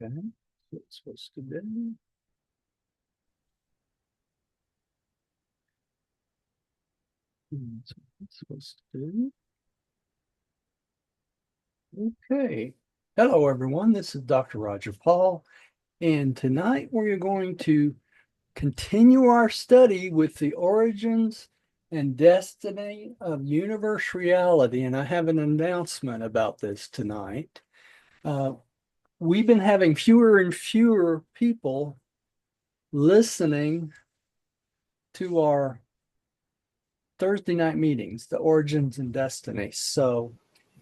Okay, so it's supposed to be. That's what it's supposed to do. Okay. Hello, everyone. This is Dr. Roger Paul, and tonight we're going to continue our study with the origins and destiny of universe reality. And I have an announcement about this tonight. Uh, we've been having fewer and fewer people listening to our Thursday night meetings, the origins and destiny. So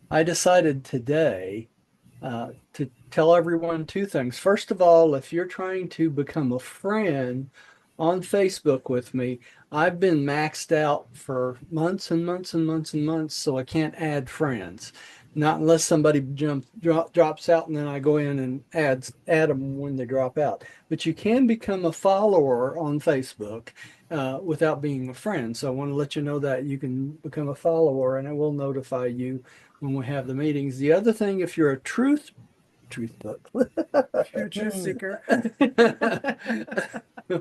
I decided today to tell everyone two things. First of all, if you're trying to become a friend on Facebook with me, I've been maxed out for months and months and months and months, so I can't add friends. Not unless somebody drops out and then I go in and add them when they drop out. But you can become a follower on Facebook without being a friend. So I want to let you know that you can become a follower and it will notify you when we have the meetings. The other thing, if you're a truth book, Future seeker.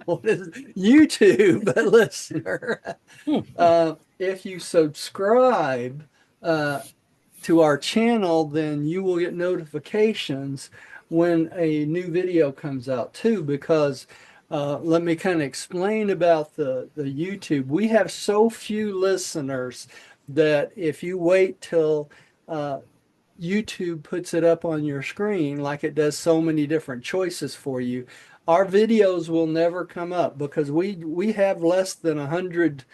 what is YouTube listener, if you subscribe to our channel, then you will get notifications when a new video comes out too, because let me kind of explain about the YouTube. We have so few listeners that if you wait till YouTube puts it up on your screen like it does so many different choices for you, our videos will never come up because we have less than 100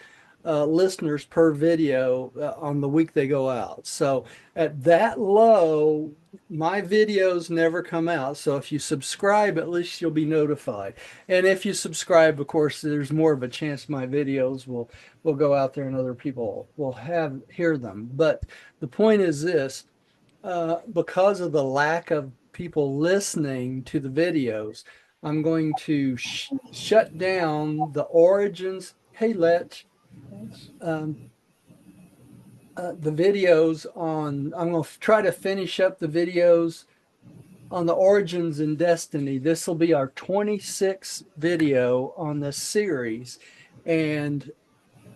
listeners per video on the week they go out. So at that low, my videos never come out. So if you subscribe, at least you'll be notified. And if you subscribe, of course, there's more of a chance my videos will go out there and other people will hear them. But the point is this, because of the lack of people listening to the videos, I'm going to shut down the origins. Hey, Letch, um, the videos on, I'm going to try to finish up the videos on the origins and destiny. This will be our 26th video on this series. And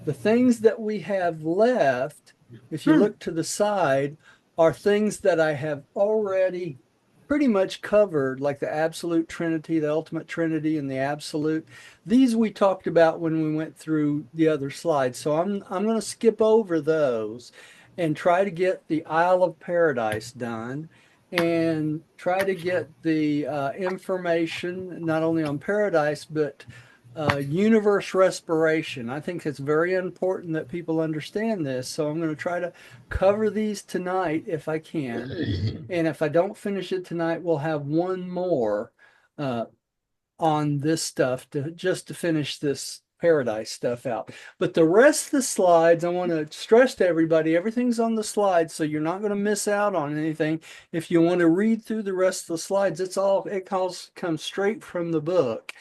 the things that we have left, if you look to the side, are things that I have already pretty much covered, like the absolute trinity, the ultimate trinity, and the absolute. These we talked about when we went through the other slides. So I'm going to skip over those and try to get the Isle of Paradise done and try to get the information not only on paradise, but universe respiration. I think it's very important that people understand this. So I'm going to try to cover these tonight if I can. And if I don't finish it tonight, we'll have one more uh, on this stuff to just to finish this paradise stuff out. But the rest of the slides, I want to stress to everybody, everything's on the slides, so you're not going to miss out on anything. If you want to read through the rest of the slides, comes straight from the book.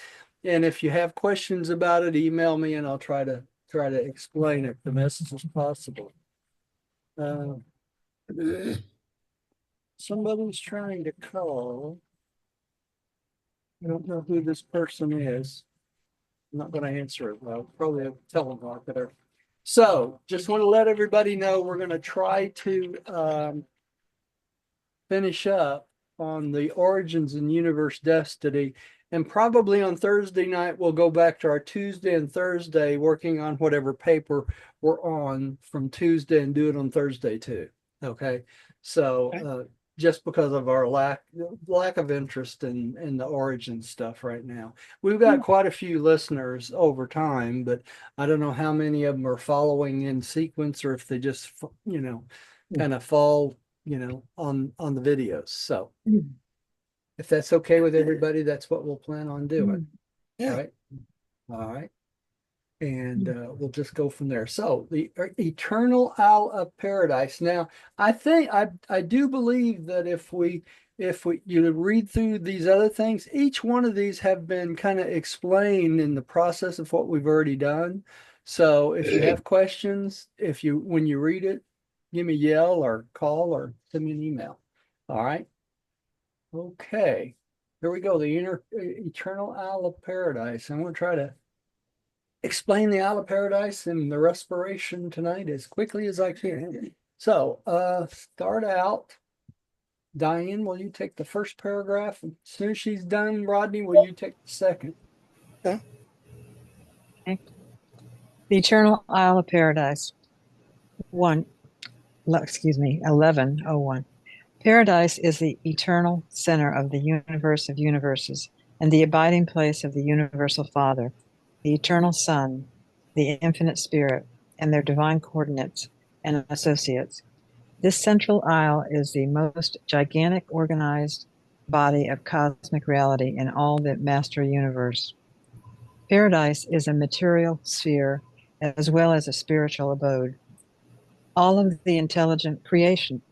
And if you have questions about it, email me and I'll try to explain it the best as possible. Uh, somebody's trying to call. I don't know who this person is. I'm not going to answer it though. Probably a telemarketer. So just want to let everybody know we're going to try to finish up on the origins and universe destiny. And probably on Thursday night, we'll go back to our Tuesday and Thursday working on whatever paper we're on from Tuesday and do it on Thursday too. Okay. So just because of our lack of interest in the origin stuff right now. We've got quite a few listeners over time, but I don't know how many of them are following in sequence or if they just, kind of fall, on the videos. So if that's okay with everybody, that's what we'll plan on doing. Yeah. Right. All right. And we'll just go from there. So the eternal Isle of Paradise. Now, I do believe that if we read through these other things, each one of these have been kind of explained in the process of what we've already done. So if you have questions, when you read it, give me a yell or call or send me an email. All right. Okay. Here we go. The eternal Isle of Paradise. I'm going to try to explain the Isle of Paradise and the respiration tonight as quickly as I can. So, start out. Diane, will you take the first paragraph? As soon as she's done, Rodney, will you take the second? Okay. Okay. The Eternal Isle of Paradise. 1101. Paradise is the eternal center of the universe of universes and the abiding place of the universal Father, the eternal Son, the infinite Spirit, and their divine coordinates and associates. This central isle is the most gigantic organized body of cosmic reality in all the master universe. Paradise is a material sphere as well as a spiritual abode. All of the intelligent creation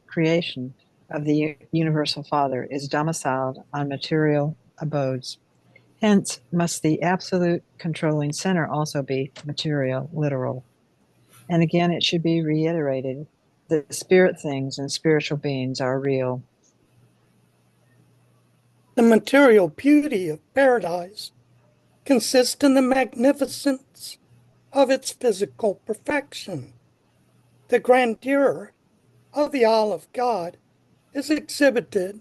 of the universal Father is domiciled on material abodes. Hence must the absolute controlling center also be material, literal. And again, it should be reiterated that spirit things and spiritual beings are real. The material beauty of paradise consists in the magnificence of its physical perfection. The grandeur of the Isle of God is exhibited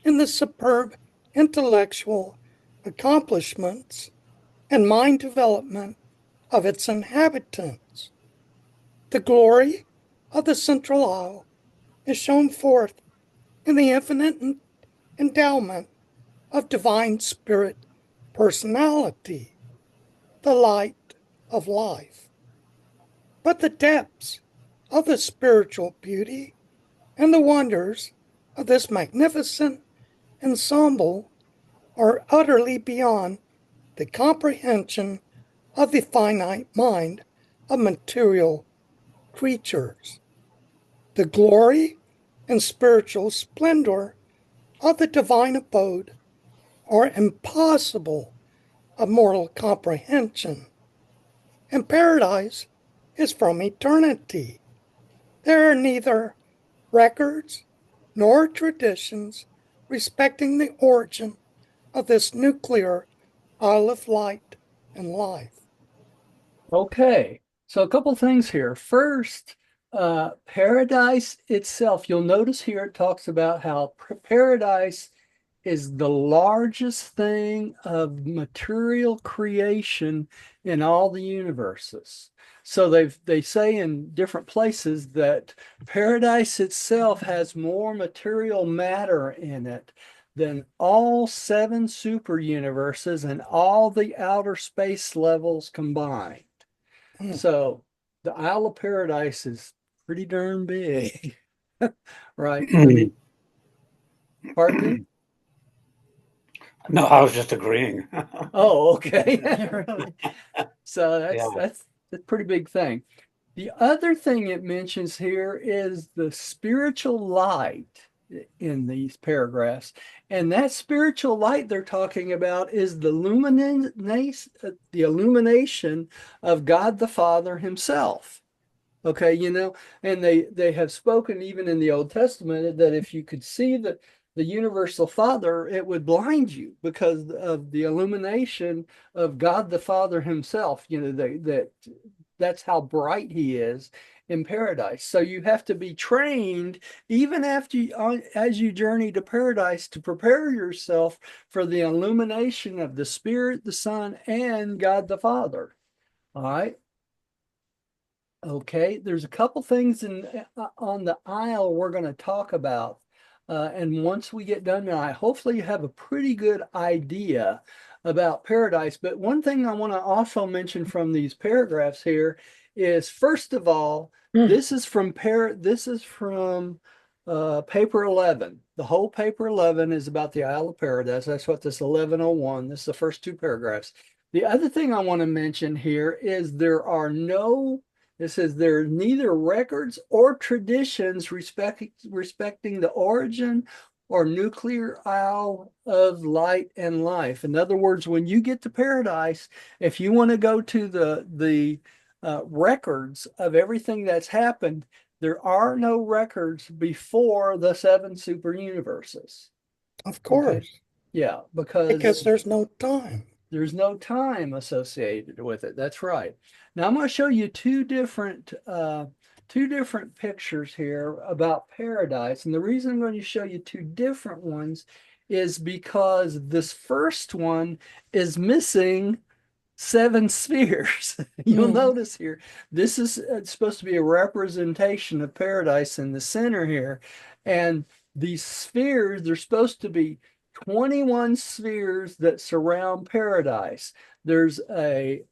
in the superb intellectual accomplishments and mind development of its inhabitants. The glory of the central isle is shown forth in the infinite endowment of divine spirit personality, the light of life. But the depths of the spiritual beauty and the wonders of this magnificent ensemble are utterly beyond the comprehension of the finite mind of material creatures. The glory and spiritual splendor of the divine abode are impossible of mortal comprehension. And paradise is from eternity. There are neither records nor traditions respecting the origin of this nuclear isle of light and life. Okay, so a couple things here. First, paradise itself, you'll notice here it talks about how paradise is the largest thing of material creation in all the universes. So they say in different places that paradise itself has more material matter in it than all 7 super universes and all the outer space levels combined. So the Isle of Paradise is pretty darn big, right? I mean, pardon me? No, I was just agreeing. Oh, okay. So Yeah. that's a pretty big thing. The other thing it mentions here is the spiritual light in these paragraphs. And that spiritual light they're talking about is the illumination of God the Father himself. Okay, and they have spoken even in the Old Testament that if you could see the universal Father, it would blind you because of the illumination of God the Father himself. That's how bright he is in paradise. So you have to be trained even as you journey to paradise to prepare yourself for the illumination of the Spirit, the Son, and God the Father. All right. Okay, there's a couple things on the aisle we're going to talk about. And once we get done tonight, hopefully you have a pretty good idea about paradise. But one thing I want to also mention from these paragraphs here is, first of all, this is from paper 11. The whole paper 11 is about the Isle of Paradise. That's what this 1101, this is the first 2 paragraphs. The other thing I want to mention here is it says there are neither records or traditions respecting the origin or nuclear isle of light and life. In other words, when you get to paradise, if you want to go to the records of everything that's happened, there are no records before the 7 super universes. Of course. Okay? Yeah, because there's no time. there's no time associated with it. That's right. Now I'm going to show you two different pictures here about paradise. And the reason I'm going to show you two different ones is because this first one is missing seven spheres. You'll notice here, this is supposed to be a representation of paradise in the center here. And these spheres, they're supposed to be 21 spheres that surround paradise. The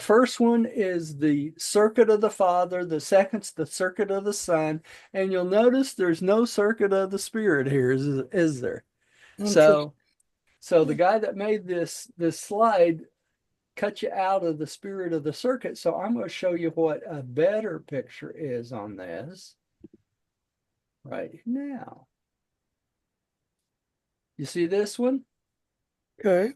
first one is the circuit of the Father, the second's the circuit of the Son, and you'll notice there's no circuit of the Spirit here, is there? So the guy that made this slide cut you out of the spirit of the circuit. So I'm going to show you what a better picture is on this right now. You see this one? Okay.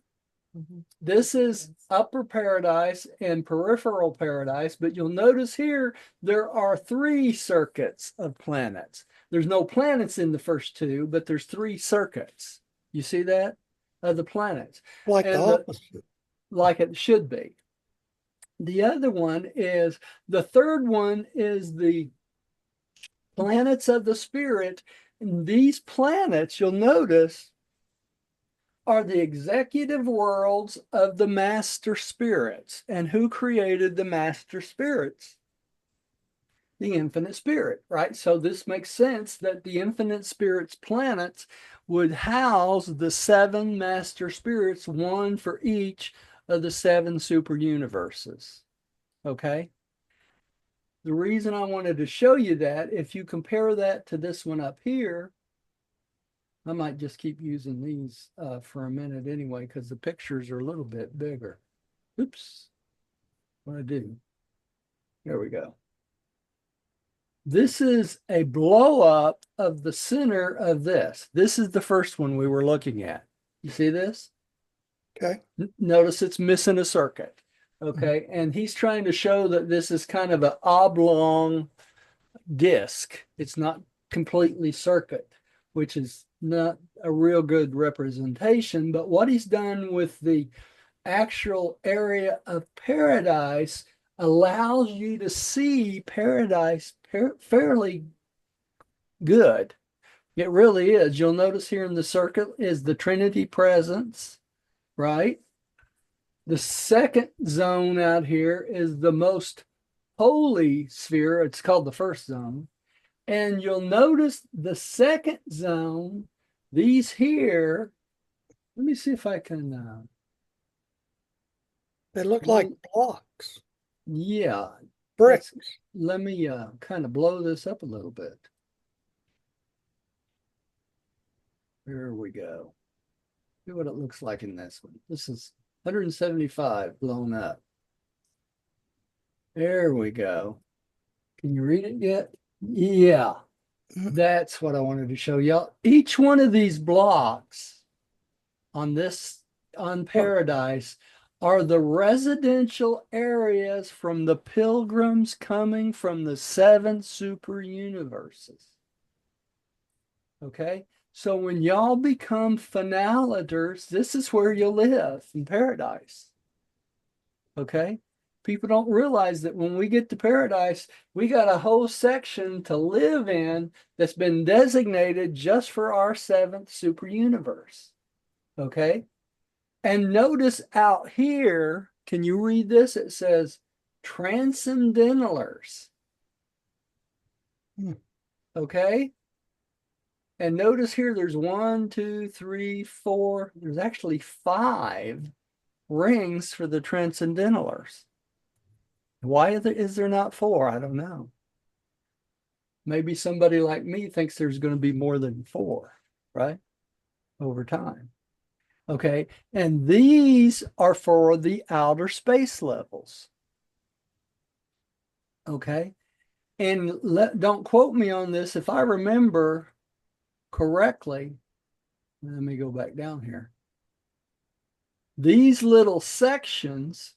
This is upper paradise and peripheral paradise, but you'll notice here there are three circuits of planets. There's no planets in the first two, but there's three circuits. You see that? Of the planets. Like the opposite. Like it should be. The other one is, the third one is the planets of the spirit. And these planets, you'll notice, are the executive worlds of the master spirits. And who created the master spirits? The infinite spirit, right? So this makes sense that the infinite spirits planets would house the seven master spirits, one for each of the seven super universes. Okay. The reason I wanted to show you that, if you compare that to this one up here, I might just keep using these for a minute anyway, because the pictures are a little bit bigger. Oops. What I do? There we go. This is a blow up of the center of this. This is the first one we were looking at. You see this? Okay. Notice it's missing a circuit. Okay. And he's trying to show that this is kind of an oblong disc. It's not completely circuit, which is not a real good representation. But what he's done with the actual area of paradise allows you to see paradise fairly good. It really is. You'll notice here in the circuit is the Trinity presence, right? The second zone out here is the most holy sphere. It's called the first zone. And you'll notice the second zone, these here, let me see if I can. They look like blocks. Yeah. Bricks. Let me kind of blow this up a little bit. There we go. See what it looks like in this one. This is 175 blown up. There we go. Can you read it yet? Yeah, that's what I wanted to show y'all. Each one of these blocks on Paradise are the residential areas from the pilgrims coming from the seven super universes. Okay, so when y'all become finaliters, this is where you'll live, in paradise. Okay, people don't realize that when we get to paradise, we got a whole section to live in that's been designated just for our seventh super universe. Okay, and notice out here, can you read this? It says transcendentalers. Okay. And notice here, there's 1, 2, 3, 4. There's actually 5 rings for the transcendentalers. Why is there not 4? I don't know. Maybe somebody like me thinks there's going to be more than 4, right? Over time. Okay, and these are for the outer space levels. Okay, and don't quote me on this. If I remember correctly, let me go back down here. These little sections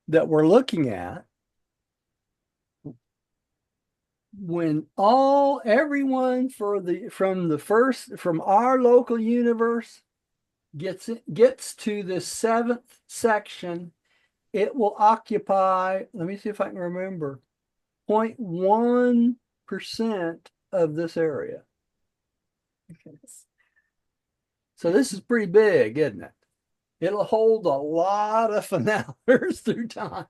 that we're looking at, when everyone from our local universe gets to the seventh section, it will occupy, let me see if I can remember, 0.1% of this area. So this is pretty big, isn't it? It'll hold a lot of phenolers through time.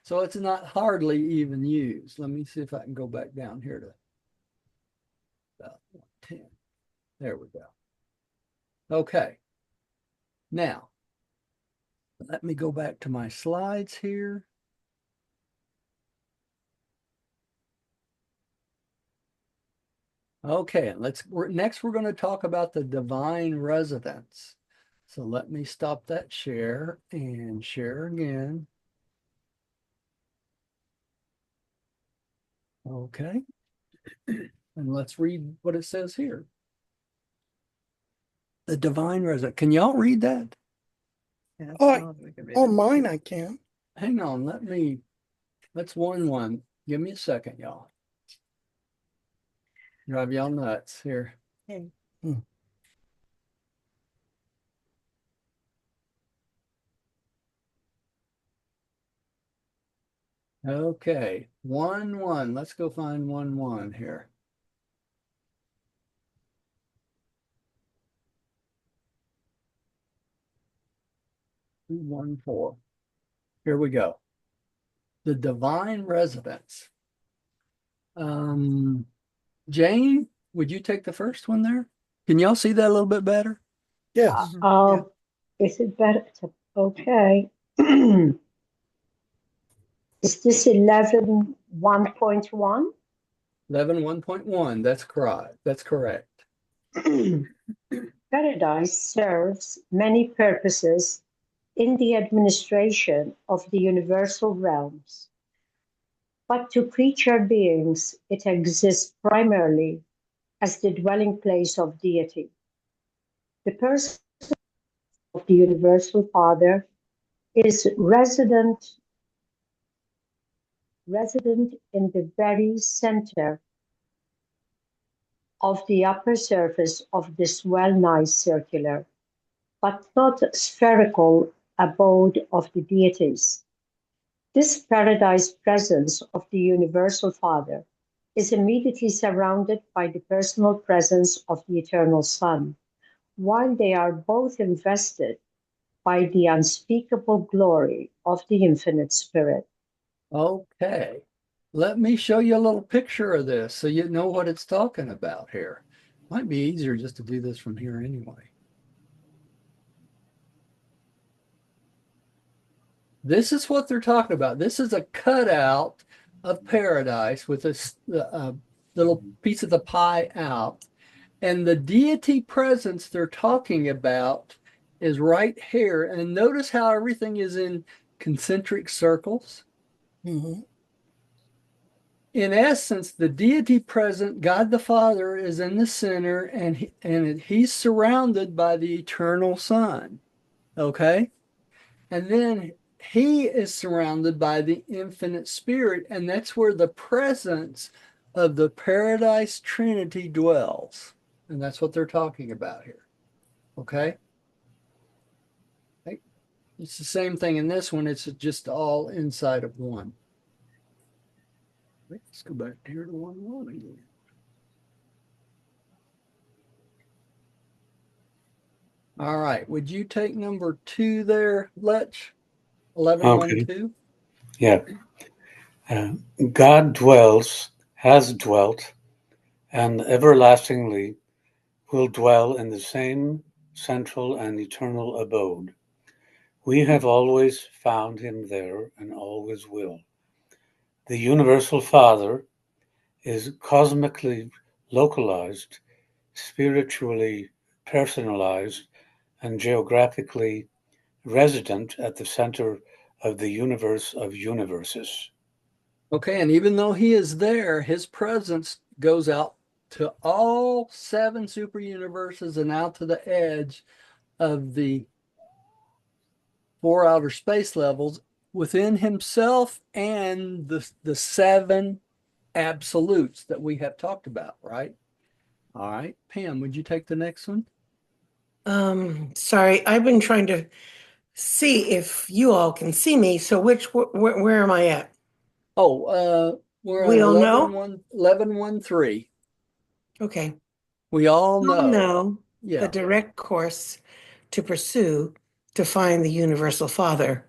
So it's not hardly even used. Let me see if I can go back down here to about 110. There we go. Okay. Now, let me go back to my slides here. Okay, next we're going to talk about the divine residence. So let me stop that share and share again. Okay. And let's read what it says here. The divine residence. Can y'all read that? Yeah, Oh, we can read oh, it. mine I can. Hang on, let's one. Give me a second, y'all. Drive y'all nuts here. Okay. Okay, 1:1. Let's go find 1:1 here. 2:1:4. Here we go. The divine residence. Jane, would you take the first one there? Can y'all see that a little bit better? Yes. Mhm. Is it better? Okay. Is this 11.1.1? 11:1.1. That's correct. That's correct. Paradise serves many purposes in the administration of the universal realms, but to creature beings it exists primarily as the dwelling place of deity. The person of the Universal Father is resident in the very center of the upper surface of this well-nigh circular, but not spherical abode of the deities. This paradise presence of the Universal Father is immediately surrounded by the personal presence of the Eternal Son, while they are both invested by the unspeakable glory of the Infinite Spirit. Okay. Let me show you a little picture of this so you know what it's talking about here. Might be easier just to do this from here anyway. This is what they're talking about. This is a cutout of paradise with a little piece of the pie out. And the deity presence they're talking about is right here. And notice how everything is in concentric circles. Mhm. In essence, the deity present, God the Father, is in the center, and he's surrounded by the eternal Son. Okay? And then he is surrounded by the infinite Spirit, and that's where the presence of the Paradise Trinity dwells. And that's what they're talking about here. Okay? It's the same thing in this one, it's just all inside of one. Let's go back here to 1:1 again. All right. Would you take number 2 there, Letch? 11:1:2? Yeah. God dwells, has dwelt, and everlastingly will dwell in the same central and eternal abode. We have always found him there and always will. The Universal Father is cosmically localized, spiritually personalized, and geographically resident at the center of the universe of universes. Okay. And even though he is there, his presence goes out to all 7 super universes and out to the edge of the 4 outer space levels within himself and the 7 absolutes that we have talked about, right? All right. Pam, would you take the next one? Sorry, I've been trying to see if you all can see me. So where am I at? Oh, we're on We all 11 know? 1, 11 1 3. Okay. We all We all know. know the Yeah. direct course to pursue to find the universal Father.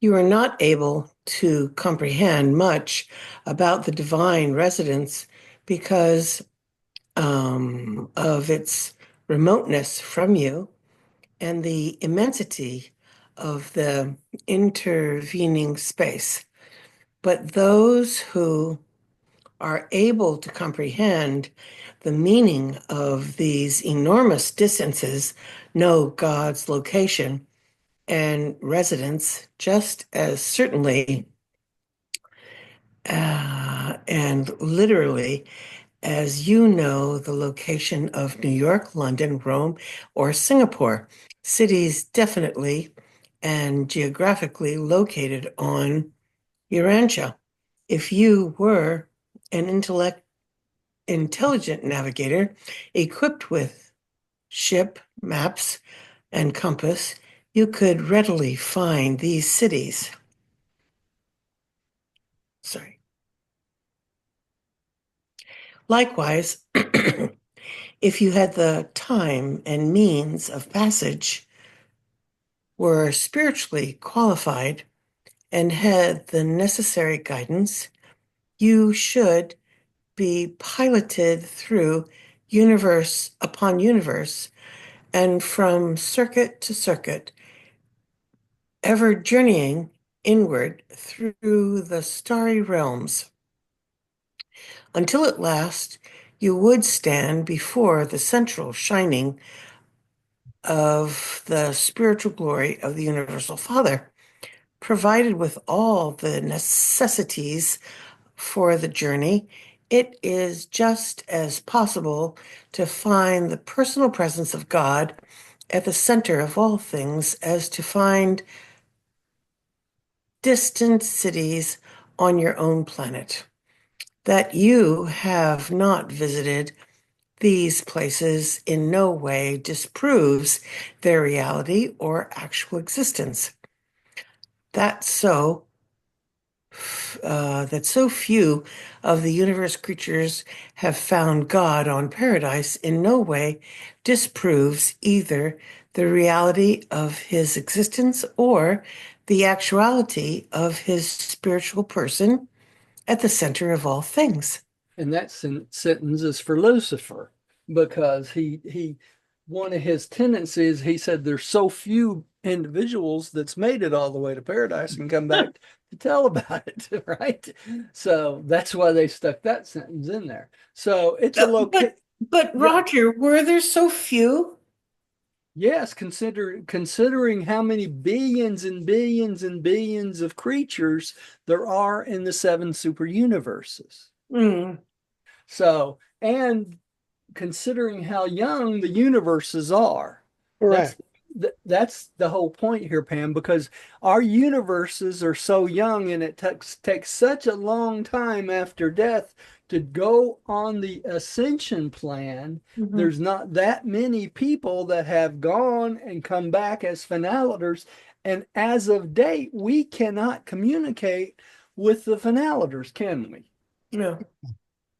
You are not able to comprehend much about the divine residence because of its remoteness from you and the immensity of the intervening space. But those who are able to comprehend the meaning of these enormous distances know God's location and residence just as certainly and literally as you know the location of New York, London, Rome, or Singapore, cities definitely and geographically located on Urantia. If you were an intelligent navigator equipped with ship, maps, and compass, you could readily find these cities. Sorry. Likewise, if you had the time and means of passage, were spiritually qualified, and had the necessary guidance, you should be piloted through universe upon universe and from circuit to circuit, ever journeying inward through the starry realms, until at last you would stand before the central shining of the spiritual glory of the Universal Father, provided with all the necessities for the journey. It is just as possible to find the personal presence of God at the center of all things as to find distant cities on your own planet. That you have not visited these places in no way disproves their reality or actual existence. That so that so few of the universe creatures have found God on paradise in no way disproves either the reality of his existence or the actuality of his spiritual person at the center of all things. And that sentence is for Lucifer because he one of his tendencies, he said there's so few individuals that's made it all the way to paradise and come back to tell about it, right? So that's why they stuck that sentence in there. So it's a location. But Yeah. Roger, were there so few? Yes, considering how many billions and billions and billions of creatures there are in the seven super universes. Hmm. So, and considering how young the universes are, that's Correct. that's the whole point here, Pam, because our universes are so young and it takes such a long time after death to go on the ascension plan. Mhm. There's not that many people that have gone and come back as finalators. And as of date, we cannot communicate with the finalators, can we? No.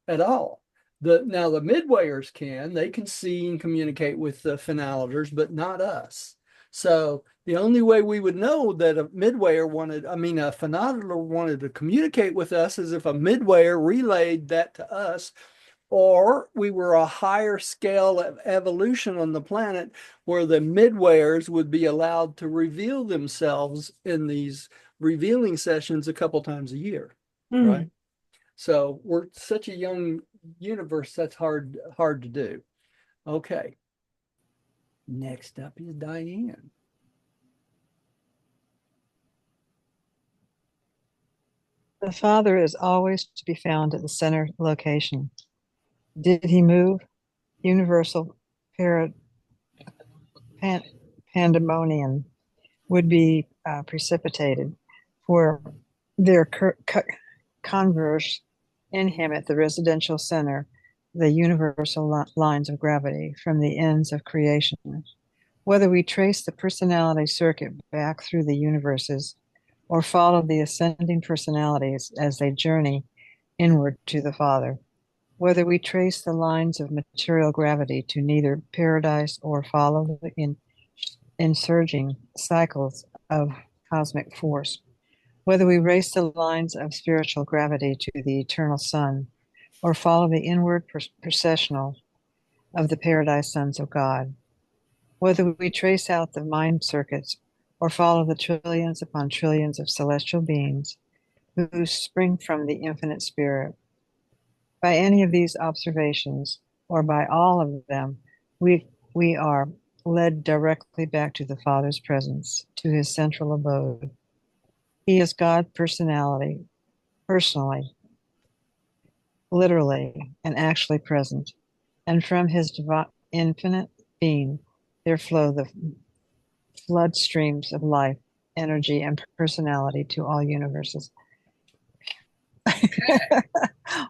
At all. The midwayers can, they can see and communicate with the finalators, but not us. So the only way we would know that a midwayer wanted, I mean, a finalator wanted to communicate with us is if a midwayer relayed that to us, or we were a higher scale of evolution on the planet where the midwayers would be allowed to reveal themselves in these revealing sessions a couple times a year, right? Hmm. So we're such a young universe, that's hard to do. Okay. Next up is Diane. The Father is always to be found at the center location. Did he move? Universal para, pan, pandemonium would be precipitated, for there converge in him at the residential center the universal lines of gravity from the ends of creation. Whether we trace the personality circuit back through the universes or follow the ascending personalities as they journey inward to the Father. Whether we trace the lines of material gravity to neither paradise or follow the insurging cycles of cosmic force. Whether we race the lines of spiritual gravity to the eternal sun or follow the inward processional of the paradise sons of God. Whether we trace out the mind circuits or follow the trillions upon trillions of celestial beings who spring from the infinite spirit. By any of these observations, or by all of them, we are led directly back to the Father's presence, to his central abode. He is God personally, literally, and actually present. And from his infinite being, there flow the flood streams of life, energy, and personality to all universes.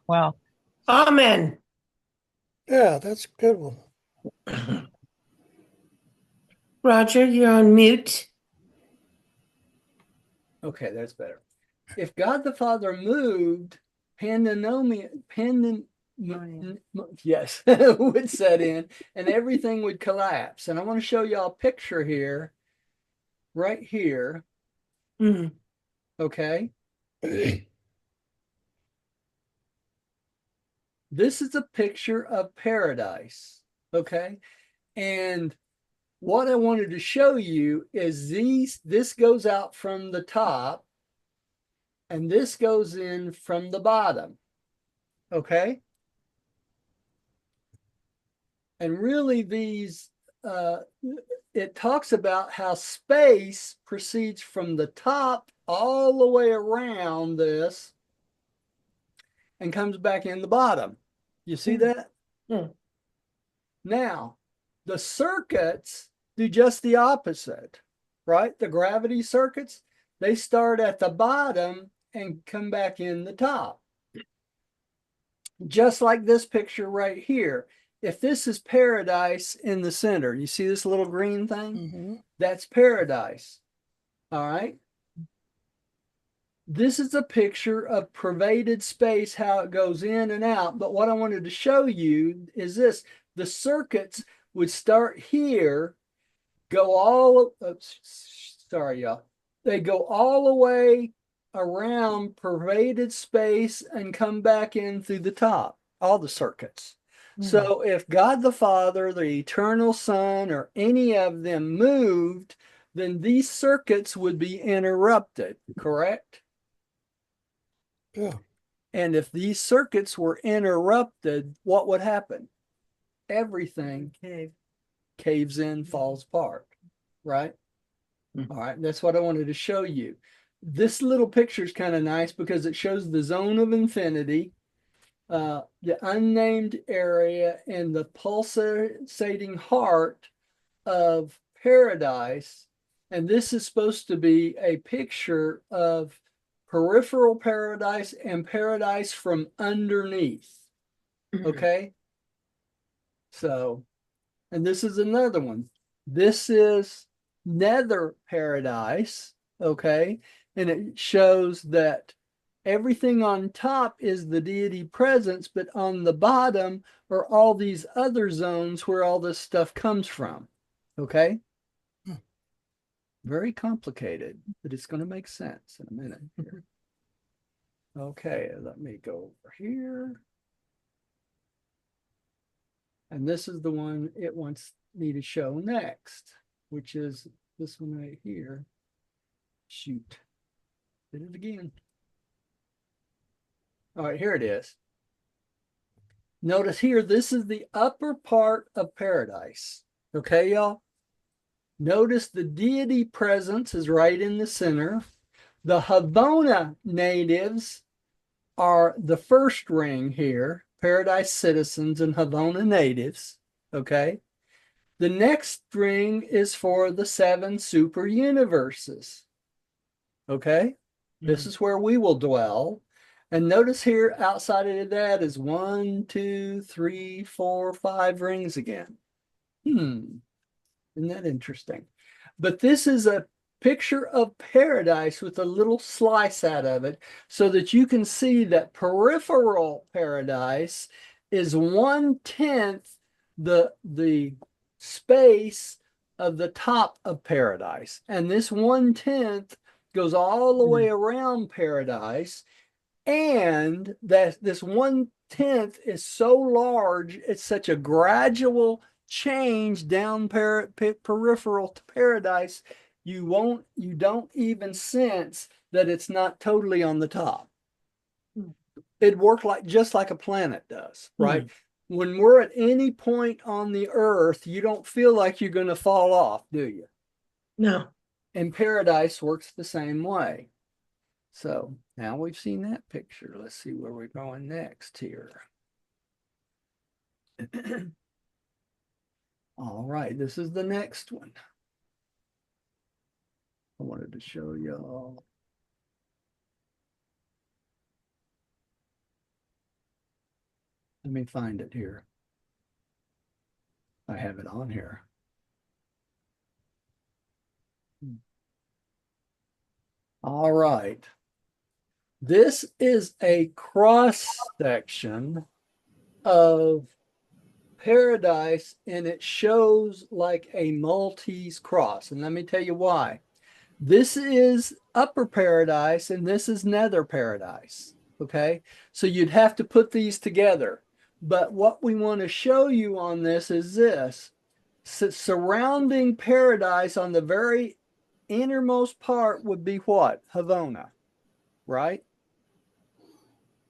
Wow. Amen. Yeah, that's a good one. Roger, you're on mute. Okay, that's better. If God the Father moved, yes, would set in and everything would collapse. And I want to show y'all a picture here, right here. Mm. Okay. This is a picture of paradise. Okay. And what I wanted to show you is this goes out from the top and this goes in from the bottom. Okay. And really it talks about how space proceeds from the top all the way around this and comes back in the bottom. You see that? Mm. Now, the circuits do just the opposite, right? The gravity circuits, they start at the bottom and come back in the top. Just like this picture right here. If this is paradise in the center, you see this little green thing? Mm-hmm. That's paradise. All right. This is a picture of pervaded space, how it goes in and out. But what I wanted to show you is this. The circuits would start here, go all, sorry, y'all. They go all the way around pervaded space and come back in through the top, all the circuits. So if God the Father, the eternal Son, or any of them moved, then these circuits would be interrupted, correct? Yeah. And if these circuits were interrupted, what would happen? Everything caves in, falls apart, right? All right, that's what I wanted to show you. This little picture is kind of nice because it shows the zone of infinity, the unnamed area, and the pulsating heart of paradise. And this is supposed to be a picture of peripheral paradise and paradise from underneath. Okay. So, and this is another one. This is nether paradise. Okay. And it shows that everything on top is the deity presence, but on the bottom are all these other zones where all this stuff comes from. Okay. Very complicated, but it's going to make sense in a minute here. Okay, let me go over here. And this is the one it wants me to show next, which is this one right here. Shoot, did it again. All right, here it is. Notice here, this is the upper part of paradise. Okay, y'all? Notice the deity presence is right in the center. The Havana natives are the first ring here, paradise citizens and Havana natives. Okay. The next ring is for the 7 super universes. Okay. This is where we will dwell. And notice here outside of that is 1, 2, 3, 4, 5 rings again. Isn't that interesting? But this is a picture of paradise with a little slice out of it so that you can see that peripheral paradise is 1/10 the space of the top of paradise. And this 1/10 goes all the way around paradise. And that this 1/10 is so large, it's such a gradual change down peripheral to paradise, you don't even sense that it's not totally on the top. It worked just like a planet does, right? When we're at any point on the earth, you don't feel like you're going to fall off, do you? No. And paradise works the same way. So now we've seen that picture. Let's see where we're going next here. All right, this is the next one. I wanted to show y'all. Let me find it here. I have it on here. All right. This is a cross section of paradise, and it shows like a Maltese cross. And let me tell you why. This is upper paradise and this is nether paradise. Okay. So you'd have to put these together. But what we want to show you on this is this. Surrounding paradise on the very innermost part would be what? Havona, right?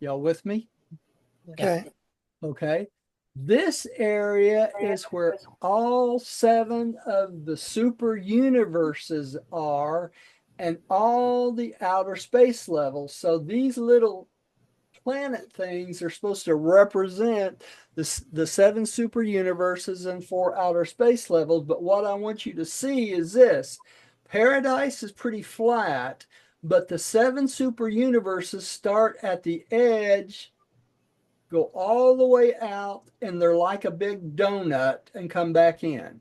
Y'all with me? Okay. Okay. This area is where all 7 of the super universes are and all the outer space levels. So these little planet things are supposed to represent the 7 super universes and 4 outer space levels. But what I want you to see is this. Paradise is pretty flat, but the 7 super universes start at the edge, go all the way out, and they're like a big donut and come back in.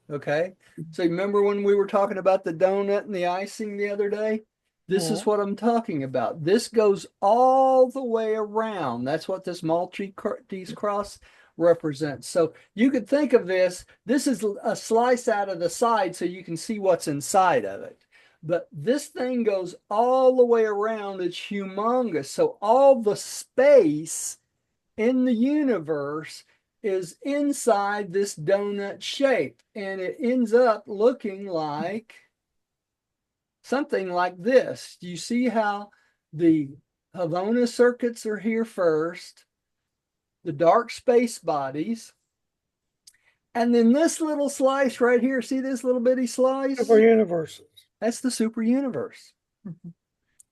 Okay. So remember when we were talking about the donut and the icing the other day? This is what I'm talking about. This goes all the way around. That's what this Maltese cross represents. So you could think of this is a slice out of the side so you can see what's inside of it. But this thing goes all the way around. It's humongous. So all the space in the universe is inside this donut shape. And it ends up looking like something like this. Do you see how the Havona circuits are here first, the dark space bodies, and then this little slice right here, see this little bitty slice? Super universes. That's the super universe.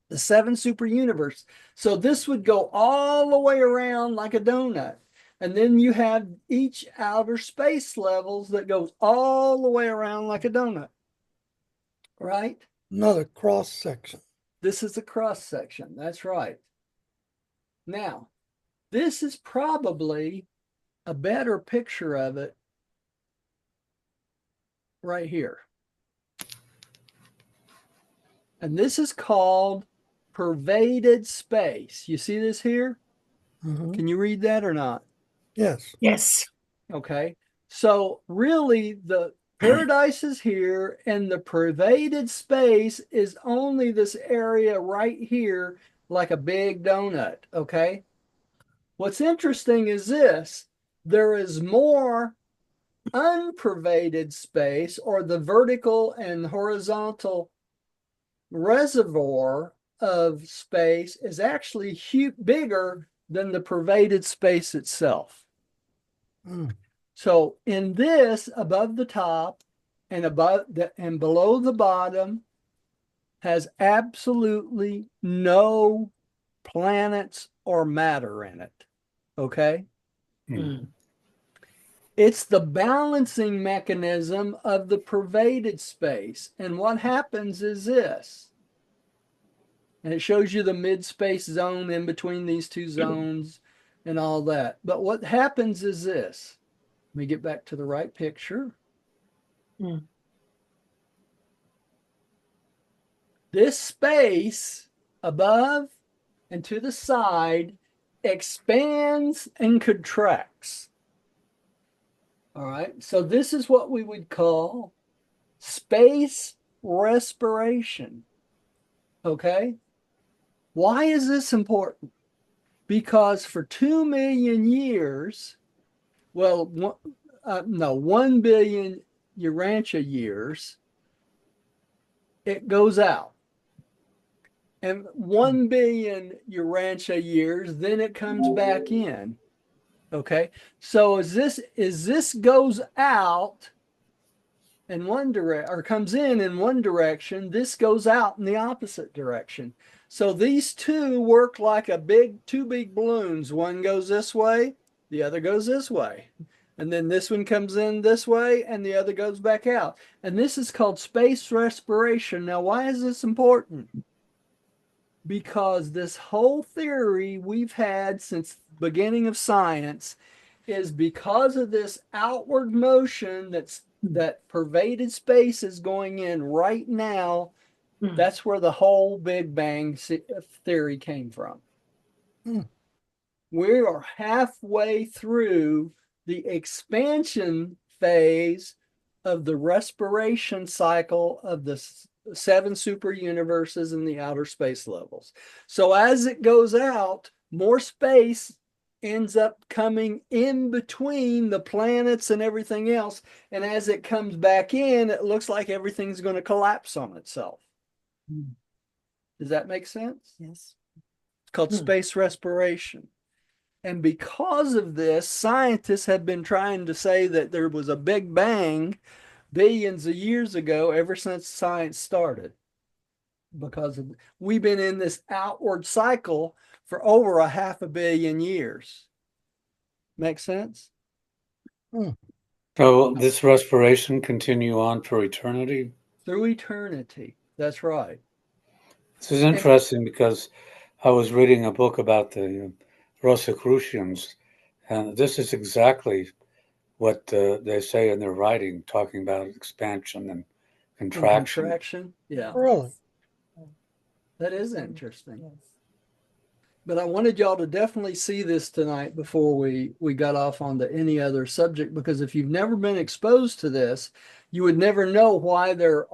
The 7 super universe. So this would go all the way around like a donut. And then you have each outer space levels that goes all the way around like a donut. Right? Another cross section. This is a cross section. That's right. Now, this is probably a better picture of it right here. And this is called pervaded space. You see this here? Can you read that or not? Yes. Yes. Okay. So really the paradise is here and the pervaded space is only this area right here like a big donut. Okay. What's interesting is this. There is more unpervaded space, or the vertical and horizontal reservoir of space is actually bigger than the pervaded space itself. So in this, above the top and and below the bottom, has absolutely no planets or matter in it. Okay? It's the balancing mechanism of the pervaded space. And what happens is this. And it shows you the mid-space zone in between these two zones and all that. But what happens is this. Let me get back to the right picture. Mm. This space above and to the side expands and contracts. All right. So this is what we would call space respiration. Okay. Why is this important? Because for 2 million years, well, 1 billion Urantia years, it goes out. And 1 billion Urantia years, then it comes back in. Okay. So as this goes out in one direction or comes in one direction, this goes out in the opposite direction. So these two work like two big balloons. One goes this way, the other goes this way. And then this one comes in this way and the other goes back out. And this is called space respiration. Now, why is this important? Because this whole theory we've had since the beginning of science is because of this outward motion that pervaded space is going in right now. That's where the whole Big Bang theory came from. We are halfway through the expansion phase of the respiration cycle of the 7 super universes in the outer space levels. So as it goes out, more space ends up coming in between the planets and everything else. And as it comes back in, it looks like everything's going to collapse on itself. Does that make sense? Yes. It's called space respiration. And because of this, scientists have been trying to say that there was a Big Bang billions of years ago, ever since science started. Because we've been in this outward cycle for over a 500 million years. Make sense? So this respiration continue on for eternity? Through eternity. That's right. This is interesting because I was reading a book about the Rosicrucians, and this is exactly what they say in their writing, talking about expansion and contraction. Contraction? Yeah. Really? That is interesting. But I wanted y'all to definitely see this tonight before we got off onto any other subject, because if you've never been exposed to this, you would never know why there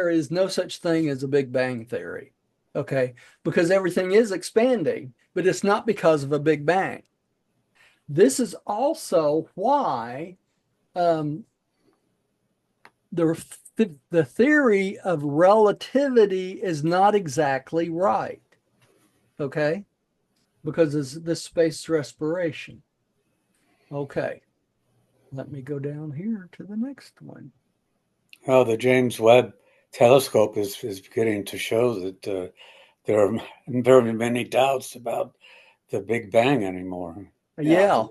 is no such thing as a Big Bang theory. Okay? Because everything is expanding, but it's not because of a Big Bang. This is also why the theory of relativity is not exactly right. Okay? Because it's this space respiration. Okay. Let me go down here to the next one. Well, the James Webb telescope is beginning to show that there are very many doubts about the Big Bang anymore. Yeah.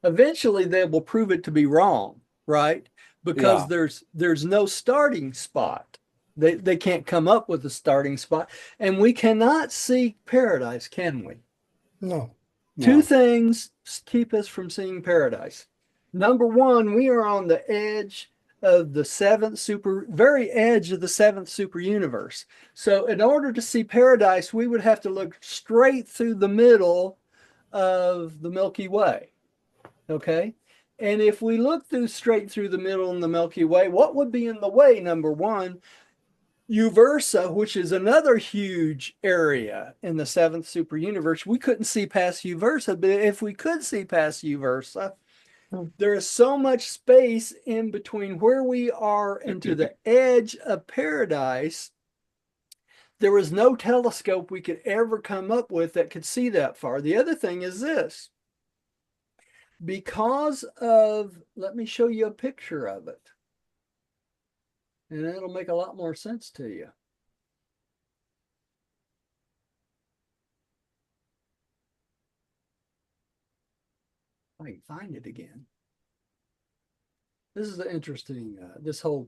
Eventually they will prove it to be wrong, right? Because there's no starting spot. They can't come up with a starting spot. And we cannot seek paradise, can we? No. Two things keep us from seeing paradise. Number one, we are on the edge of the very edge of the 7th super universe. So in order to see paradise, we would have to look straight through the middle of the Milky Way. Okay? And if we look straight through the middle in the Milky Way, what would be in the way? Number one, Uversa, which is another huge area in the 7th super universe. We couldn't see past Uversa, but if we could see past Uversa, there is so much space in between where we are and to the edge of paradise. There was no telescope we could ever come up with that could see that far. The other thing is this. Because of, let me show you a picture of it. And it'll make a lot more sense to you. I can find it again. This is interesting. This whole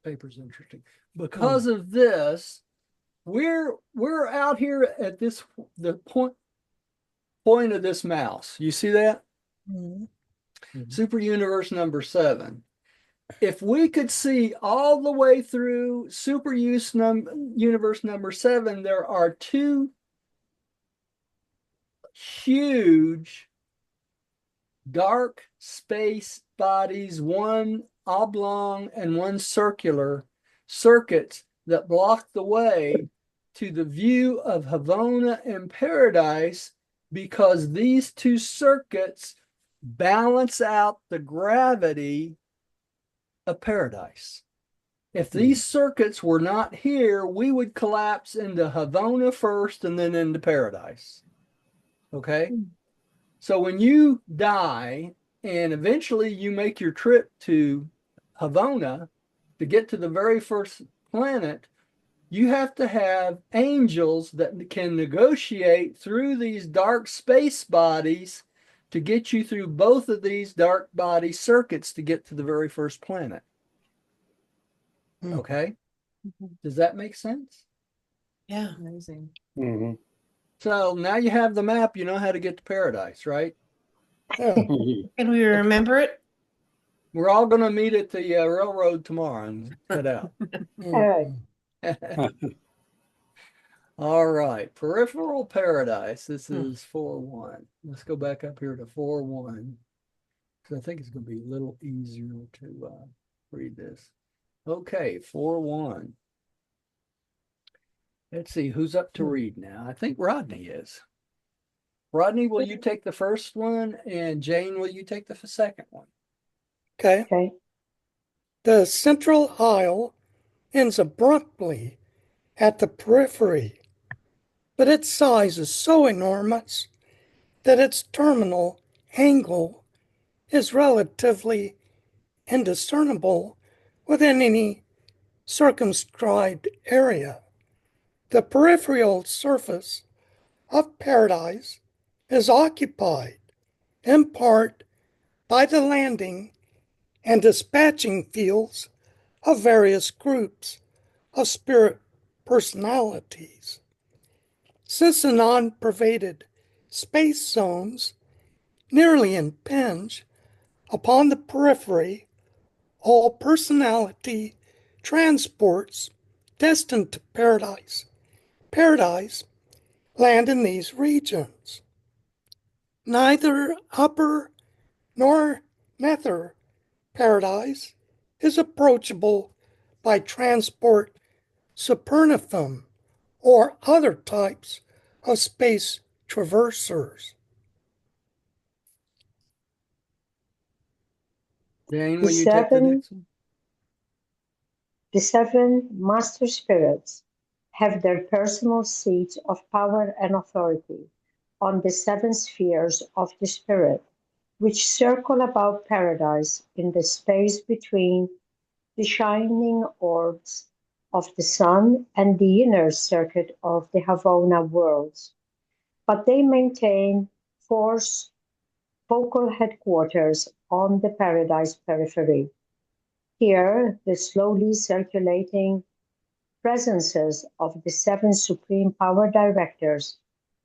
paper's interesting. Because of this, we're out here at the point of this mouse. You see that? super universe number 7. If we could see all the way through universe number 7, there are 2 huge dark space bodies, one oblong and one circular, circuits that block the way to the view of Havona and Paradise, because these 2 circuits balance out the gravity of Paradise. If these circuits were not here, we would collapse into Havona first and then into Paradise. Okay? So when you die and eventually you make your trip to Havona to get to the very first planet, you have to have angels that can negotiate through these dark space bodies to get you through both of these dark body circuits to get to the very first planet. Okay? Does that make sense? Yeah. Amazing. Mm-hmm. So now you have the map, you know how to get to Paradise, right? Yeah. Can we remember it? We're all going to meet at the railroad tomorrow and head out. All right. All right, peripheral paradise. This is 4-1. Let's go back up here to 4-1. because I think it's going to be a little easier to read this. Okay, 4-1. Let's see who's up to read now. I think Rodney is. Rodney, will you take the first one? And Jane, will you take the second one? Okay. Okay. The central aisle ends abruptly at the periphery, but its size is so enormous that its terminal angle is relatively indiscernible within any circumscribed area. The peripheral surface of paradise is occupied in part by the landing and dispatching fields of various groups of spirit personalities. Since the non-pervaded space zones nearly impinge upon the periphery, all personality transports destined to paradise land in these regions. Neither upper nor nether paradise is approachable by transport supernifum or other types of space traversers. Jane, The will you take the seven, next one? the 7 master spirits have their personal seats of power and authority on the 7 spheres of the spirit, which circle about paradise in the space between the shining orbs of the sun and the inner circuit of the Havona worlds. But they maintain force focal headquarters on the paradise periphery. Here, the slowly circulating presences of the 7 supreme power directors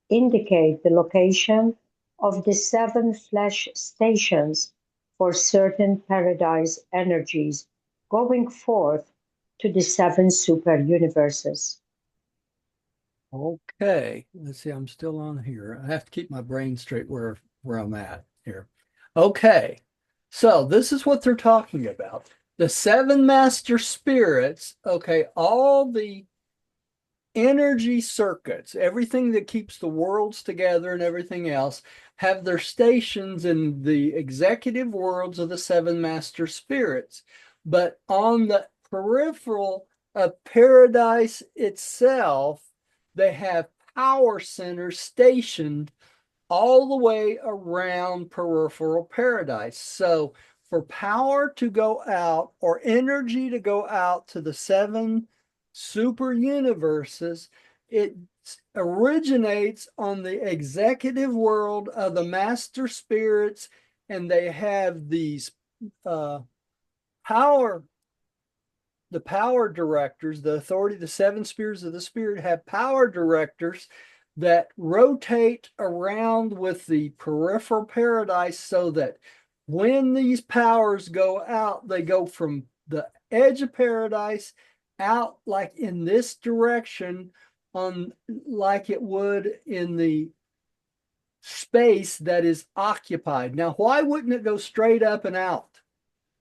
indicate the location of the 7 flesh stations for certain paradise energies going forth to the 7 super universes. Okay, let's see. I'm still on here. I have to keep my brain straight where I'm at here. Okay, so this is what they're talking about. The 7 master spirits, okay, all the energy circuits, everything that keeps the worlds together and everything else, have their stations in the executive worlds of the 7 master spirits. But on the peripheral of paradise itself, they have power centers stationed all the way around peripheral paradise. So for power to go out or energy to go out to the 7 super universes, it originates on the executive world of the master spirits, and they have these power the power directors, the authority, the 7 spheres of the spirit have power directors that rotate around with the peripheral paradise so that when these powers go out, they go from the edge of paradise out like in this direction, on like it would in the space that is occupied. Now, why wouldn't it go straight up and out?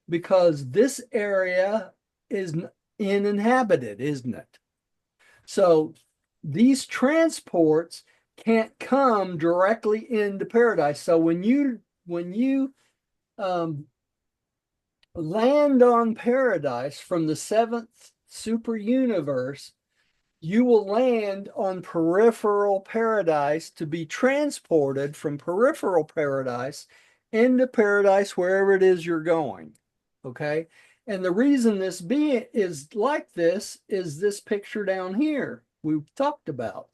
Because this area is uninhabited, isn't it? So these transports can't come directly into paradise. So when you land on paradise from the seventh super universe, you will land on peripheral paradise to be transported from peripheral paradise into paradise wherever it is you're going. Okay. And the reason this being is like this is this picture down here we've talked about.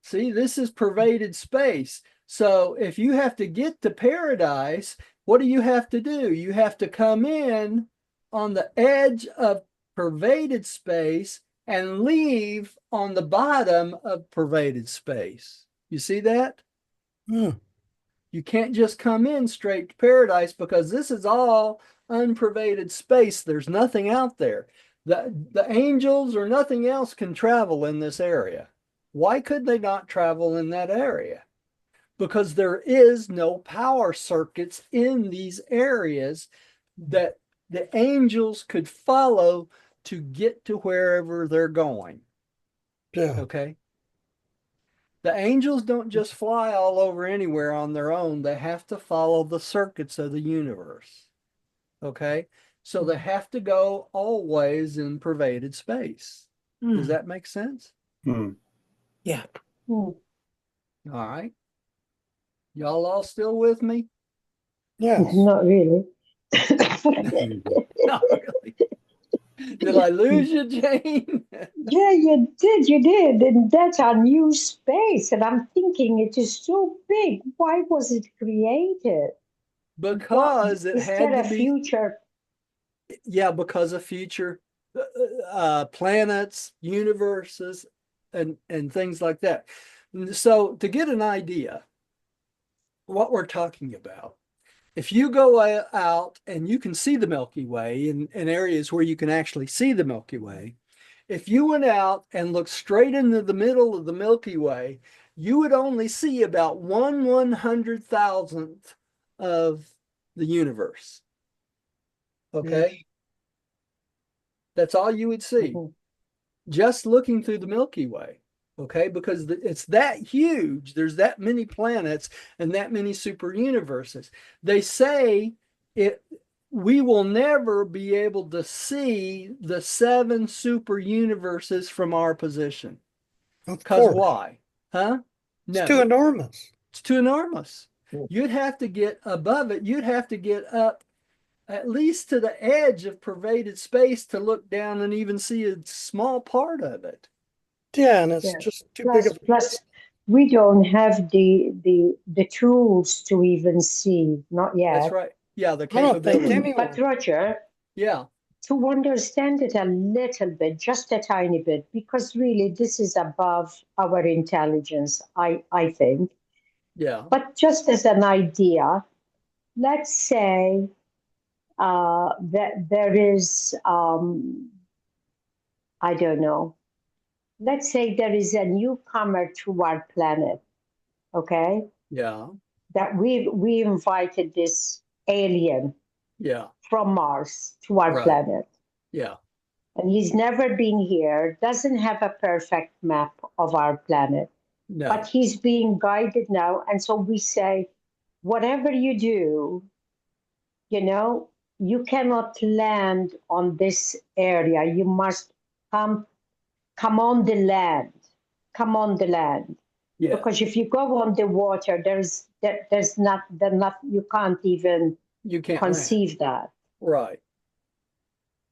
See, this is pervaded space. So if you have to get to paradise, what do you have to do? You have to come in on the edge of pervaded space and leave on the bottom of pervaded space. You see that? You can't just come in straight to paradise because this is all unpervaded space. There's nothing out there. The angels or nothing else can travel in this area. Why could they not travel in that area? Because there is no power circuits in these areas that the angels could follow to get to wherever they're going. Yeah. Okay. The angels don't just fly all over anywhere on their own. They have to follow the circuits of the universe. Okay. So they have to go always in pervaded space. Does that make sense? Yeah. All right. Y'all all still with me? Yes. Not really. Not really. Did I lose you, Jane? Yeah, you did. And that's our new space. And I'm thinking it is so big. Why was it created? Because it Is had there to a be, future? yeah, because of future planets, universes, and things like that. So to get an idea what we're talking about, if you go out and you can see the Milky Way in areas where you can actually see the Milky Way, if you went out and looked straight into the middle of the Milky Way, you would only see about 1/100,000th of the universe. Okay. That's all you would see just looking through the Milky Way. Okay. Because it's that huge. There's that many planets and that many super universes. They say we will never be able to see the 7 super universes from our position. Of Because course. why? Huh? It's No. too enormous. It's too enormous. You'd have to get above it. You'd have to get up at least to the edge of pervaded space to look down and even see a small part of it. Yeah, and it's Yeah. just too big of a Plus, we don't have the tools to even see, not yet. That's right. Yeah, the I don't think capability. anyone. But Roger, Yeah. to understand it a little bit, just a tiny bit, because really this is above our intelligence, I think. Yeah. But just as an idea, let's say that there is, I don't know, let's say there is a newcomer to our planet, okay? Yeah. That we invited this alien Yeah. from Mars to our Right. planet. Yeah. And he's never been here, doesn't have a perfect map of our planet, No. but he's being guided now. And so we say, whatever you do, you cannot land on this area. You must come on the land. Come on the land. Yeah. Because if you go on the water, there's not you can't even You can't conceive that. Right.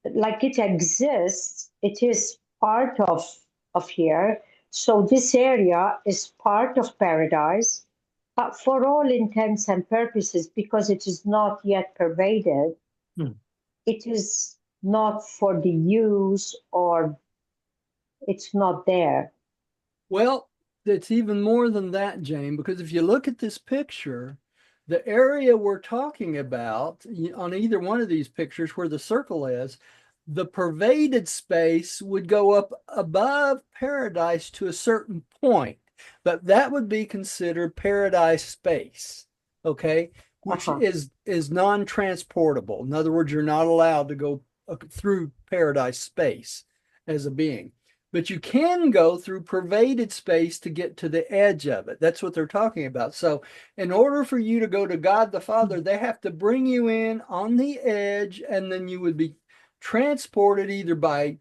Like it exists, it is part of here. So this area is part of paradise, but for all intents and purposes, because it is not yet pervaded, it is not for the use, or it's not there. Well, it's even more than that, Jane, because if you look at this picture, the area we're talking about on either one of these pictures where the circle is, the pervaded space would go up above paradise to a certain point, but that would be considered paradise space, okay, which Uh-huh. is non-transportable. In other words, you're not allowed to go through paradise space as a being. But you can go through pervaded space to get to the edge of it. That's what they're talking about. So, in order for you to go to God the Father, they have to bring you in on the edge, and then you would be transported either by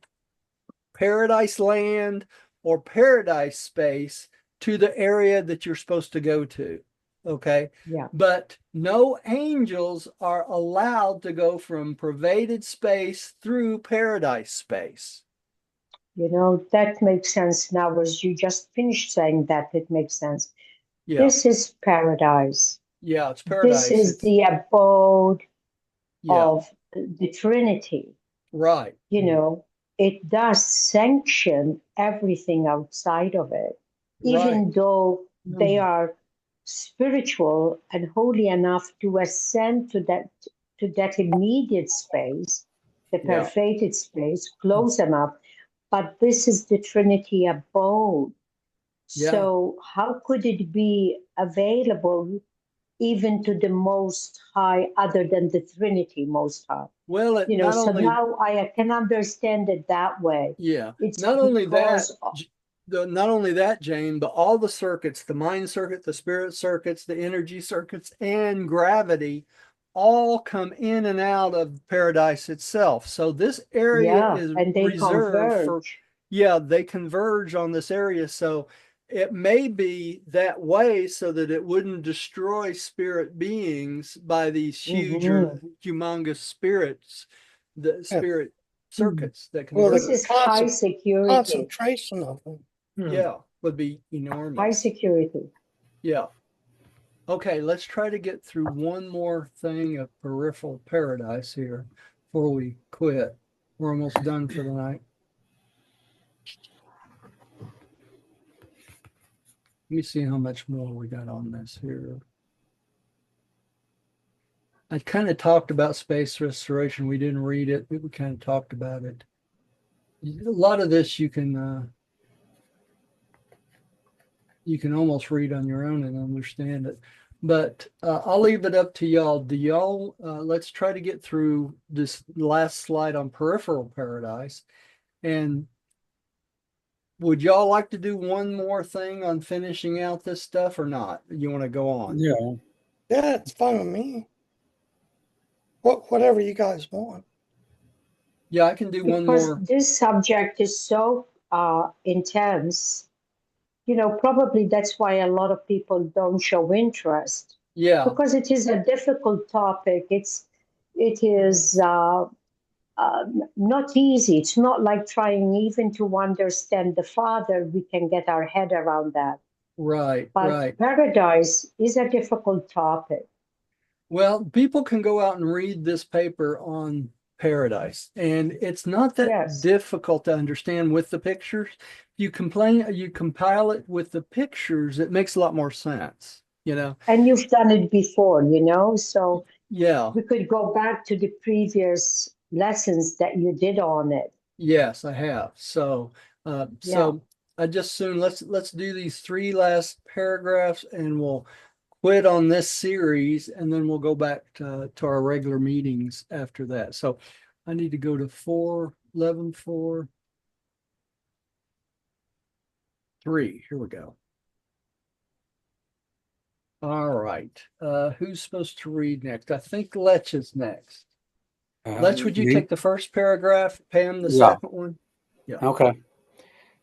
paradise land or paradise space to the area that you're supposed to go to. Okay. Yeah. But no angels are allowed to go from pervaded space through paradise space. That makes sense now as you just finished saying that. It makes sense. Yeah. This is paradise. Yeah, it's This paradise. is the abode Yeah, of the Trinity. right. It does sanction everything outside of it, even Right. though they are spiritual and holy enough to ascend to that immediate space, the Yeah. pervaded space, close enough. But this is the Trinity abode. Yeah. So how could it be available even to the Most High, other than the Trinity Most High? Well, it not So only now I can understand it that way. yeah, It's not only that, because not only that, Jane, but all the circuits, the mind circuit, the spirit circuits, the energy circuits, and gravity all come in and out of paradise itself. So this area yeah, is and they reserved for, converge. yeah, they converge on this area. So it may be that way so that it wouldn't destroy spirit beings by these huge or Mhm. humongous spirits, the Yeah. spirit circuits that Well, This converge. is high security. concentration of them. Yeah, would be High enormous. security. Yeah. Okay, let's try to get through one more thing of peripheral paradise here before we quit. We're almost done for the night. Let me see how much more we got on this here. I kind of talked about space restoration. We didn't read it, but we kind of talked about it. A lot of this you can almost read on your own and understand it. But I'll leave it up to y'all. Do y'all, let's try to get through this last slide on peripheral paradise. And would y'all like to do one more thing on finishing out this stuff or not? You want to go on? Yeah. Yeah, it's fine with me. Whatever you guys want. Yeah, I can do one Because more. this subject is so intense, probably that's why a lot of people don't show interest, Yeah, because it is a difficult topic. It is not easy. It's not like trying even to understand the Father. We can get our head around that. right, But right. paradise is a difficult topic. Well, people can go out and read this paper on paradise, and it's not that Yes. difficult to understand with the pictures. You compile it with the pictures, it makes a lot more sense, And you've done it before, so Yeah, we could go back to the previous lessons that you did on it. yes, I have. So, Yeah. I just soon let's do these three last paragraphs, and we'll quit on this series, and then we'll go back to our regular meetings after that. So I need to go to 4:11:4:3. Here we go. All right. Who's supposed to read next? I think Lech is next. Lech, would you Me? take the first paragraph, Pam, the Yeah. second one? Yeah. Okay.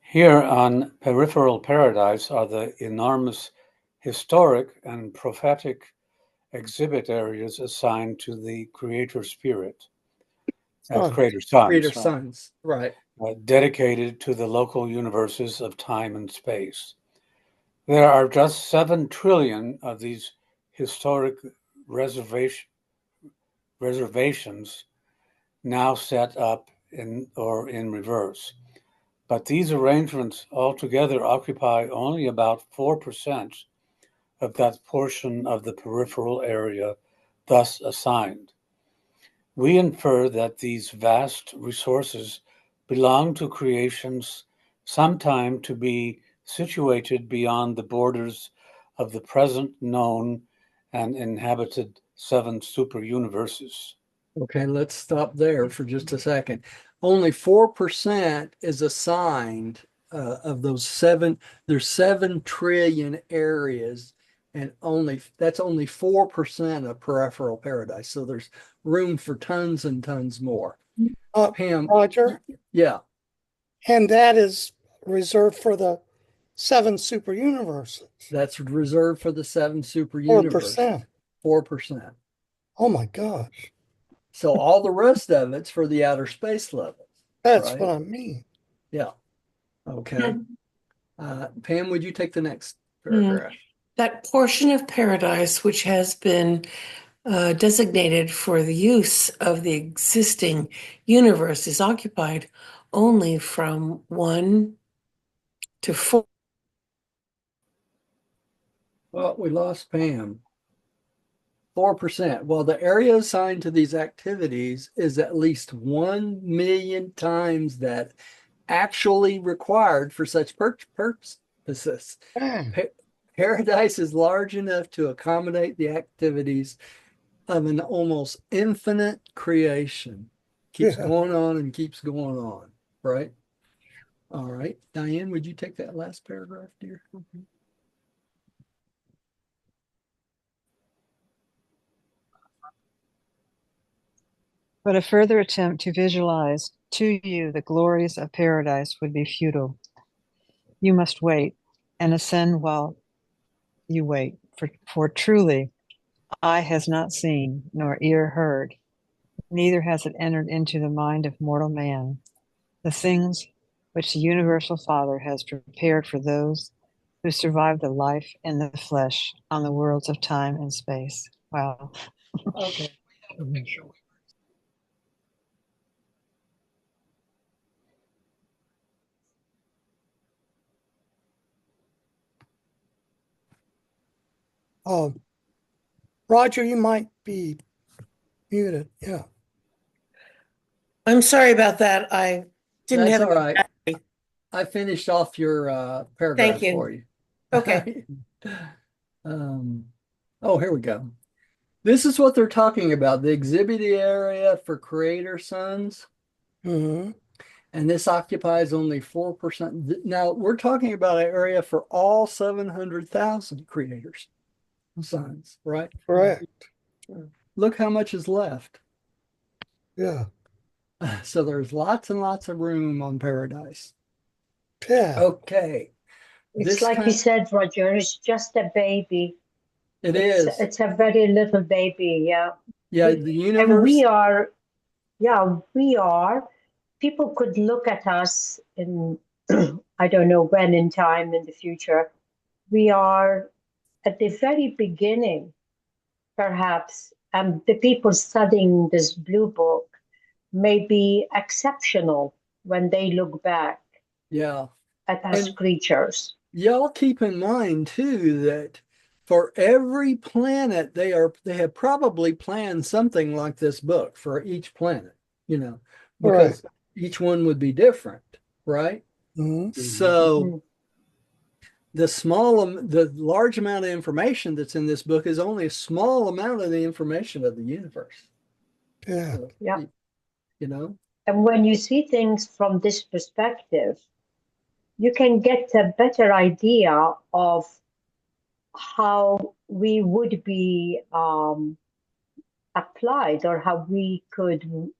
Here on peripheral paradise are the enormous historic and prophetic exhibit areas assigned to the creator spirit, creator Creator sons, sons. Right. dedicated to the local universes of time and space. There are just 7 trillion of these historic reservations now set up in reverse. But these arrangements altogether occupy only about 4% of that portion of the peripheral area thus assigned. We infer that these vast resources belong to creations sometime to be situated beyond the borders of the present known and inhabited 7 super-universes. Okay, let's stop there for just a second. Only 4% is assigned of those seven. There's 7 trillion areas, and that's only 4% of peripheral paradise. So there's room for tons and tons more. Pam, Roger, yeah, and that is reserved for the 7 super universes. that's reserved for the 7 super universes. 4%. 4%. Oh my gosh. So all the rest of it's for the outer space levels. That's right? what I mean. Yeah. Okay. Pam, would you take the next paragraph? That portion of paradise which has been designated for the use of the existing universe is occupied only from 1 to 4. Well, we lost Pam. 4%. Well, the area assigned to these activities is at least 1 million times that actually required for such purposes. Man, Paradise is large enough to accommodate the activities of an almost infinite creation. Keeps Yeah. going on and keeps going on, right? All right. Diane, would you take that last paragraph, dear? But a further attempt to visualize to you the glories of paradise would be futile. You must wait and ascend while you wait, for truly eye has not seen, nor ear heard, neither has it entered into the mind of mortal man, the things which the universal Father has prepared for those who survive the life in the flesh on the worlds of time and space. Wow. Okay. Roger, you might be muted. Yeah. I'm sorry about that. I didn't That's have all it. right. I finished off your paragraph Thank you. for you. Okay. Oh, here we go. This is what they're talking about, the exhibit area for creator sons. Mm-hmm. And this occupies only 4%. Now, we're talking about an area for all 700,000 creators sons, right? Correct. Look how much is left. Yeah. So there's lots and lots of room on paradise. Yeah. Okay. It's like you said, Roger, it's just a baby. It is. It's a very little baby, yeah. Yeah, the universe. And we are, yeah, we are. People could look at us in, I don't know when in time in the future. We are at the very beginning, perhaps. And the people studying this blue book may be exceptional when they look back Yeah. at us creatures. Y'all keep in mind too that for every planet they have probably planned something like this book for each planet, because each one would be different, right? Mm-hmm. So the large amount of information that's in this book is only a small amount of the information of the universe. Yeah. So, Yeah. And when you see things from this perspective, you can get a better idea of how we would be applied, or how we could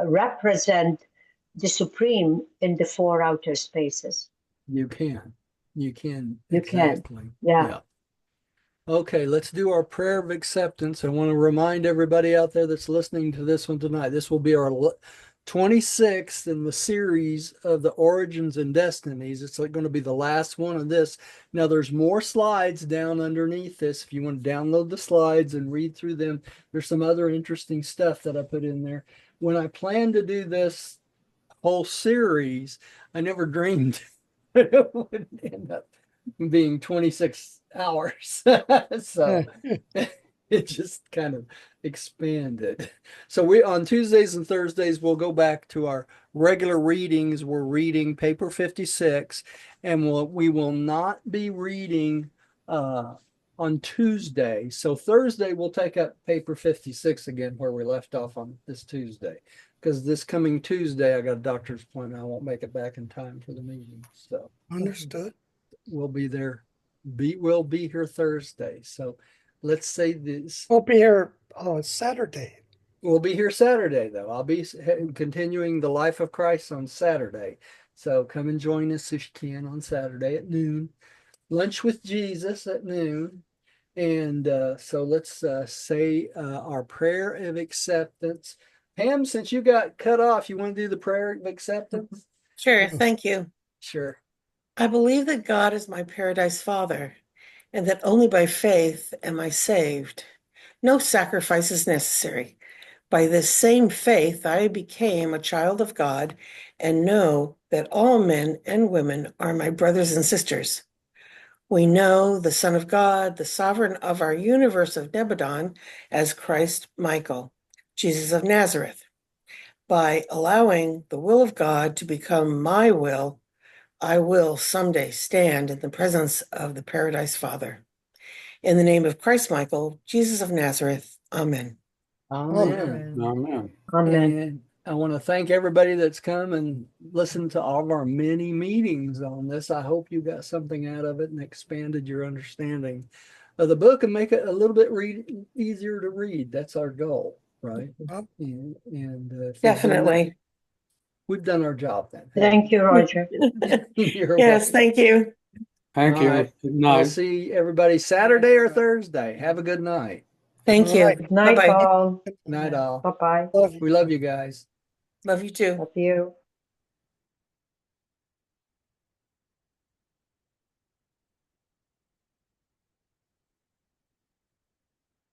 represent the Supreme in the 4 outer spaces. You can. Exactly. Yeah. Okay, let's do our prayer of acceptance. I want to remind everybody out there that's listening to this one tonight. This will be our 26th in the series of the Origins and Destinies. It's going to be the last one of this. Now, there's more slides down underneath this. If you want to download the slides and read through them, there's some other interesting stuff that I put in there. When I planned to do this whole series, I never dreamed it would end up being 26 hours. So it just kind of expanded. So we on Tuesdays and Thursdays we'll go back to our regular readings. We're reading paper 56, and we will not be reading on Tuesday. So Thursday we'll take up paper 56 again where we left off on this Tuesday. Because this coming Tuesday I got a doctor's appointment. I won't make it back in time for the meeting. So Understood. we'll be there. We'll be here Thursday. So let's say this. Won't be here Saturday. We'll be here Saturday, though. I'll be continuing the life of Christ on Saturday. So come and join us if you can on Saturday at noon. Lunch with Jesus at noon. And so let's say our prayer of acceptance. Pam, since you got cut off, you want to do the prayer of acceptance? Sure, thank you. Sure. I believe that God is my paradise Father, and that only by faith am I saved. No sacrifice is necessary. By this same faith, I became a child of God and know that all men and women are my brothers and sisters. We know the Son of God, the sovereign of our universe of Nebadon, as Christ Michael, Jesus of Nazareth. By allowing the will of God to become my will, I will someday stand in the presence of the Paradise Father. In the name of Christ Michael, Jesus of Nazareth, Amen. Amen. Amen. Amen. And I want to thank everybody that's come and listened to all of our many meetings on this. I hope you got something out of it and expanded your understanding of the book and make it a little bit easier to read. That's our goal, right? And if Definitely. we've done our job then. Thank you, Roger. You're Yes, welcome. thank you. Thank All you. right. Good I'll night. see everybody Saturday or Thursday. Have a good night. Thank All you. right. Good night, Bye-bye. all. Night all. Bye-bye. Love you. We love you guys. Love you too. Love you.